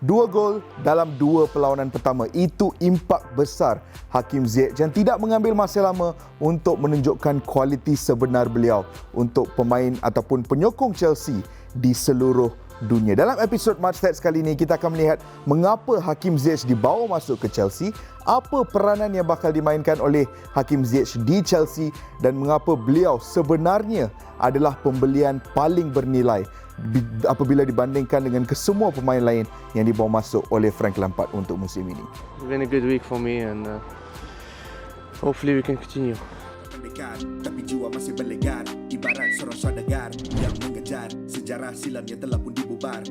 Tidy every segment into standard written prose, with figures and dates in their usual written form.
2 gol dalam 2 perlawanan pertama. Itu impak besar Hakim Ziyech yang tidak mengambil masa lama untuk menunjukkan kualiti sebenar beliau untuk pemain ataupun penyokong Chelsea di seluruh dunia. Dalam episod Match Stats kali ini, kita akan melihat mengapa Hakim Ziyech dibawa masuk ke Chelsea, apa peranan yang bakal dimainkan oleh Hakim Ziyech di Chelsea dan mengapa beliau sebenarnya adalah pembelian paling bernilai apabila dibandingkan dengan kesemua pemain lain yang dibawa masuk oleh Frank Lampard untuk musim ini. It's been a good week for me and hopefully we can continue. Tapi jiwa masih berlegar, ibarat seorang saudagar yang mengejar sejarah silam yang telah pun dibubar.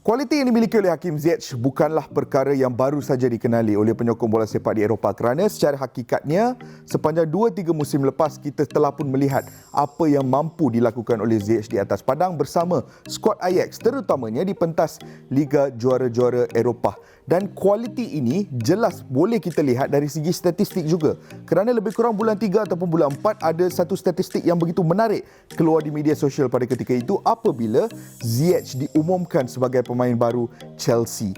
Kualiti yang dimiliki oleh Hakim Ziyech bukanlah perkara yang baru saja dikenali oleh penyokong bola sepak di Eropah kerana secara hakikatnya sepanjang 2-3 musim lepas kita telah pun melihat apa yang mampu dilakukan oleh Ziyech di atas padang bersama skuad Ajax, terutamanya di pentas Liga Juara-Juara Eropah. Dan kualiti ini jelas boleh kita lihat dari segi statistik juga. Kerana lebih kurang bulan 3 ataupun bulan 4 ada satu statistik yang begitu menarik keluar di media sosial pada ketika itu apabila Ziyech diumumkan sebagai pemain baru Chelsea.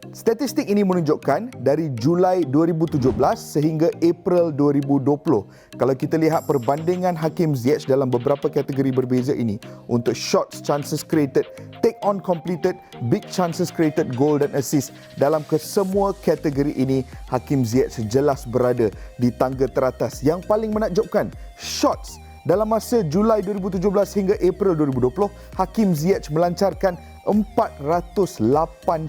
Statistik ini menunjukkan dari Julai 2017 sehingga April 2020. Kalau kita lihat perbandingan Hakim Ziyech dalam beberapa kategori berbeza ini untuk shots, chances created, take on completed, big chances created, goal dan assist, dalam kesemua kategori ini Hakim Ziyech jelas berada di tangga teratas. Yang paling menakjubkan, shots. Dalam masa Julai 2017 hingga April 2020, Hakim Ziyech melancarkan 408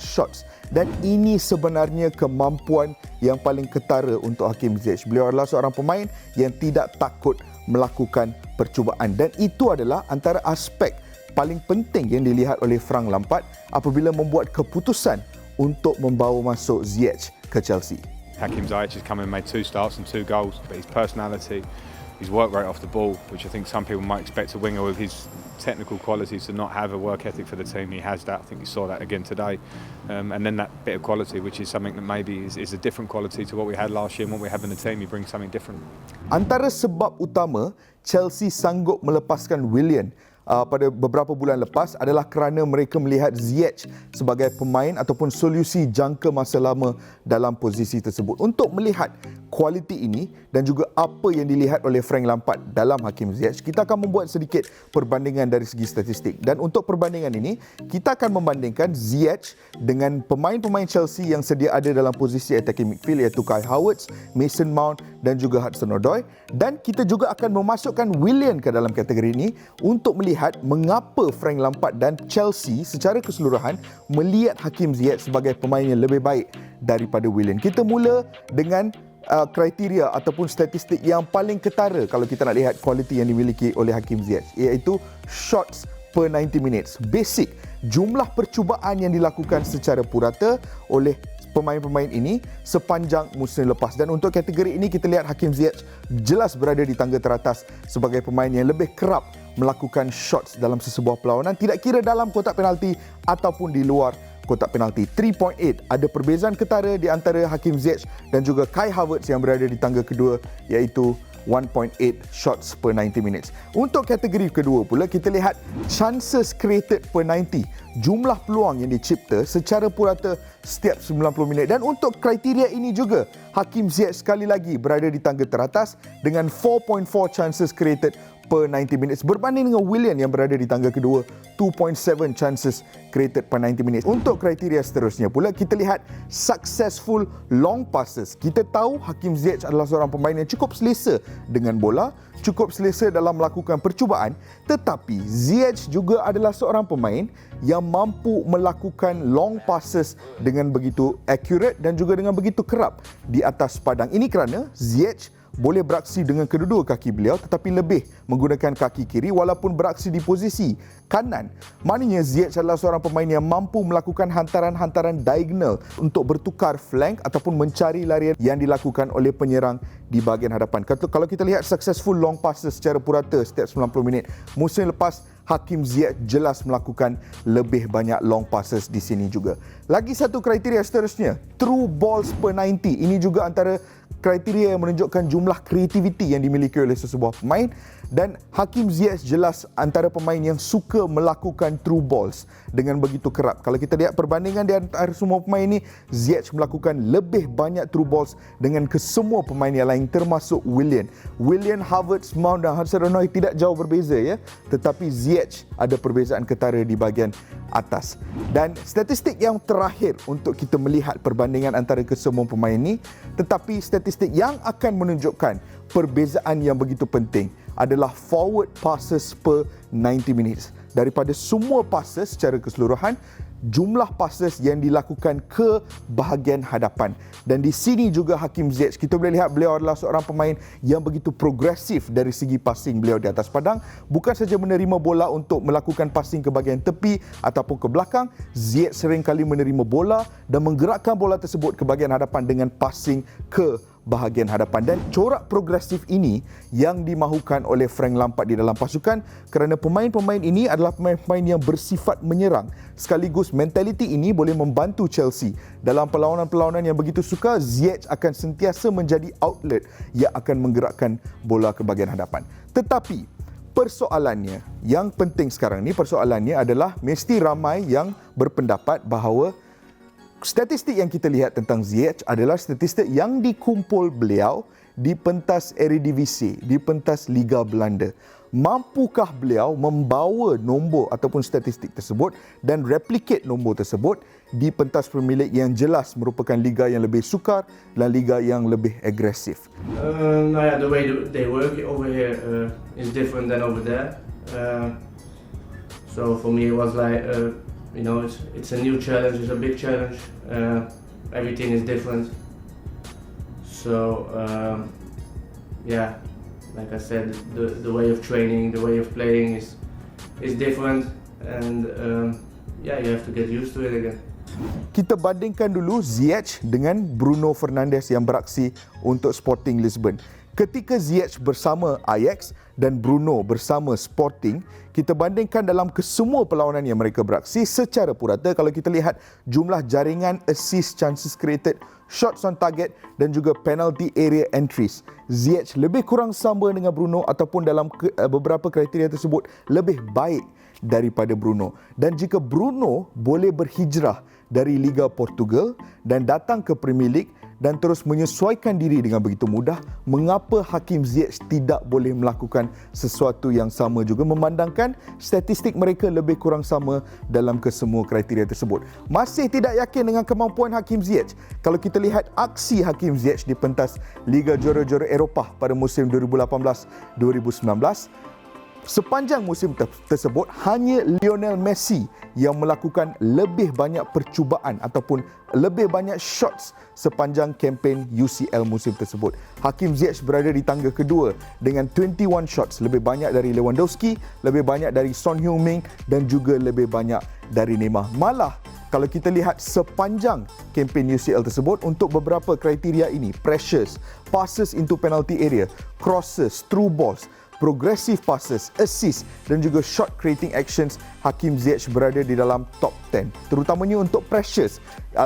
shots dan ini sebenarnya kemampuan yang paling ketara untuk Hakim Ziyech. Beliau adalah seorang pemain yang tidak takut melakukan percubaan dan itu adalah antara aspek paling penting yang dilihat oleh Frank Lampard apabila membuat keputusan untuk membawa masuk Ziyech ke Chelsea. Hakim Ziyech has come and made 2 starts and 2 goals, but his personality, his work rate off the ball, which I think some people might expect a winger with his technical qualities to not have a work ethic for the team. He has that. I think you saw that again today. And then that bit of quality, which is something that maybe is a different quality to what we had last year and what we have in the team. He brings something different. Antara sebab utama Chelsea sanggup melepaskan Willian pada beberapa bulan lepas adalah kerana mereka melihat Ziyech sebagai pemain ataupun solusi jangka masa lama dalam posisi tersebut. Untuk melihat kualiti ini dan juga apa yang dilihat oleh Frank Lampard dalam Hakim Ziyech, kita akan membuat sedikit perbandingan dari segi statistik. Dan untuk perbandingan ini, kita akan membandingkan Ziyech dengan pemain-pemain Chelsea yang sedia ada dalam posisi attacking midfield iaitu Kai Havertz, Mason Mount dan juga Hudson-Odoi. Dan kita juga akan memasukkan Willian ke dalam kategori ini untuk melihat mengapa Frank Lampard dan Chelsea secara keseluruhan melihat Hakim Ziyech sebagai pemain yang lebih baik daripada Willian. Kita mula dengan kriteria ataupun statistik yang paling ketara kalau kita nak lihat kualiti yang dimiliki oleh Hakim Ziyech, iaitu shots per 90 minutes. Basic, jumlah percubaan yang dilakukan secara purata oleh pemain-pemain ini sepanjang musim lepas. Dan untuk kategori ini kita lihat Hakim Ziyech jelas berada di tangga teratas sebagai pemain yang lebih kerap melakukan shots dalam sesebuah perlawanan, tidak kira dalam kotak penalti ataupun di luar kotak penalti. 3.8, ada perbezaan ketara di antara Hakim Ziyech dan juga Kai Havertz yang berada di tangga kedua iaitu 1.8 shots per 90 minutes. Untuk kategori kedua pula kita lihat chances created per 90, jumlah peluang yang dicipta secara purata setiap 90 minit. Dan untuk kriteria ini juga Hakim Ziyech sekali lagi berada di tangga teratas dengan 4.4 chances created per 90 minutes berbanding dengan Willian yang berada di tangga kedua 2.7 chances created per 90 minutes. Untuk kriteria seterusnya pula kita lihat successful long passes. Kita tahu Hakim Ziyech adalah seorang pemain yang cukup selesa dengan bola, cukup selesa dalam melakukan percubaan, tetapi Ziyech juga adalah seorang pemain yang mampu melakukan long passes dengan begitu accurate dan juga dengan begitu kerap di atas padang. Ini kerana Ziyech boleh beraksi dengan kedua kaki beliau tetapi lebih menggunakan kaki kiri walaupun beraksi di posisi kanan. Maknanya Ziyech adalah seorang pemain yang mampu melakukan hantaran-hantaran diagonal untuk bertukar flank ataupun mencari larian yang dilakukan oleh penyerang di bahagian hadapan. Kalau kita lihat successful long passes secara purata setiap 90 minit, musim lepas Hakim Ziyech jelas melakukan lebih banyak long passes di sini juga. Lagi satu kriteria seterusnya, true balls per 90. Ini juga antara kriteria yang menunjukkan jumlah kreativiti yang dimiliki oleh sesebuah pemain. Dan Hakim Ziyech jelas antara pemain yang suka melakukan through balls dengan begitu kerap. Kalau kita lihat perbandingan di antara semua pemain ini, Ziyech melakukan lebih banyak through balls dengan kesemua pemain yang lain termasuk Willian, Havertz, Mount dan Hudson-Odoi tidak jauh berbeza ya. Tetapi Ziyech ada perbezaan ketara di bahagian atas. Dan statistik yang terakhir untuk kita melihat perbandingan antara kesemua pemain ini, tetapi statistik yang akan menunjukkan perbezaan yang begitu penting adalah forward passes per 90 minutes. Daripada semua passes secara keseluruhan, jumlah passes yang dilakukan ke bahagian hadapan. Dan di sini juga Hakim Ziyech, kita boleh lihat beliau adalah seorang pemain yang begitu progresif dari segi passing beliau di atas padang. Bukan saja menerima bola untuk melakukan passing ke bahagian tepi ataupun ke belakang, Ziyech seringkali menerima bola dan menggerakkan bola tersebut ke bahagian hadapan dengan passing ke bahagian hadapan. Dan corak progresif ini yang dimahukan oleh Frank Lampard di dalam pasukan kerana pemain-pemain ini adalah pemain-pemain yang bersifat menyerang. Sekaligus mentaliti ini boleh membantu Chelsea dalam perlawanan-perlawanan yang begitu sukar. Ziyech akan sentiasa menjadi outlet yang akan menggerakkan bola ke bahagian hadapan. Tetapi persoalannya yang penting sekarang ni, persoalannya adalah mesti ramai yang berpendapat bahawa statistik yang kita lihat tentang Ziyech adalah statistik yang dikumpul beliau di pentas Eredivisie, di pentas Liga Belanda. Mampukah beliau membawa nombor ataupun statistik tersebut dan replicate nombor tersebut di pentas Premier League yang jelas merupakan liga yang lebih sukar dan liga yang lebih agresif? The way they work over here is different than over there. So for me it was like it's a new challenge, it's a big challenge. Everything is different. So like I said, the way of training, the way of playing is different, and you have to get used to it again. Kita bandingkan dulu Ziyech dengan Bruno Fernandes yang beraksi untuk Sporting Lisbon. Ketika Ziyech bersama Ajax dan Bruno bersama Sporting, kita bandingkan dalam kesemua perlawanan yang mereka beraksi secara purata, kalau kita lihat jumlah jaringan, assist, chances created, shots on target dan juga penalty area entries, Ziyech lebih kurang sama dengan Bruno ataupun dalam beberapa kriteria tersebut lebih baik daripada Bruno. Dan jika Bruno boleh berhijrah dari Liga Portugal dan datang ke Premier League dan terus menyesuaikan diri dengan begitu mudah, mengapa Hakim Ziyech tidak boleh melakukan sesuatu yang sama juga, memandangkan statistik mereka lebih kurang sama dalam kesemua kriteria tersebut? Masih tidak yakin dengan kemampuan Hakim Ziyech. Kalau kita lihat aksi Hakim Ziyech di pentas Liga Juara-Juara Eropah pada musim 2018-2019, sepanjang musim tersebut hanya Lionel Messi yang melakukan lebih banyak percubaan ataupun lebih banyak shots sepanjang kempen UCL musim tersebut. Hakim Ziyech berada di tangga kedua dengan 21 shots, lebih banyak dari Lewandowski, lebih banyak dari Son Heung-min dan juga lebih banyak dari Neymar. Malah kalau kita lihat sepanjang kempen UCL tersebut, untuk beberapa kriteria ini, pressures, passes into penalty area, crosses, through balls, progressive passes, assist dan juga shot creating actions, Hakim Ziyech berada di dalam top 10. Terutamanya untuk pressures,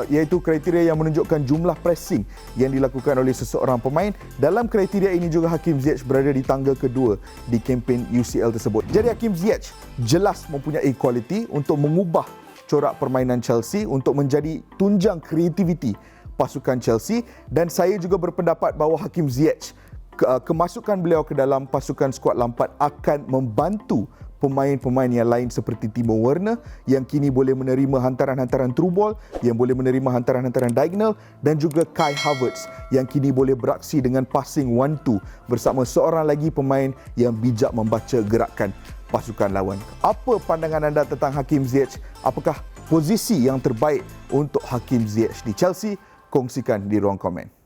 iaitu kriteria yang menunjukkan jumlah pressing yang dilakukan oleh seseorang pemain. Dalam kriteria ini juga Hakim Ziyech berada di tangga kedua di kempen UCL tersebut. Jadi Hakim Ziyech jelas mempunyai kualiti untuk mengubah corak permainan Chelsea, untuk menjadi tunjang kreativiti pasukan Chelsea. Dan saya juga berpendapat bahawa Hakim Ziyech, kemasukan beliau ke dalam pasukan skuad Lampard akan membantu pemain-pemain yang lain seperti Timo Werner yang kini boleh menerima hantaran-hantaran through ball, yang boleh menerima hantaran-hantaran diagonal, dan juga Kai Havertz yang kini boleh beraksi dengan passing 1-2 bersama seorang lagi pemain yang bijak membaca gerakan pasukan lawan. Apa pandangan anda tentang Hakim Ziyech? Apakah posisi yang terbaik untuk Hakim Ziyech di Chelsea? Kongsikan di ruang komen.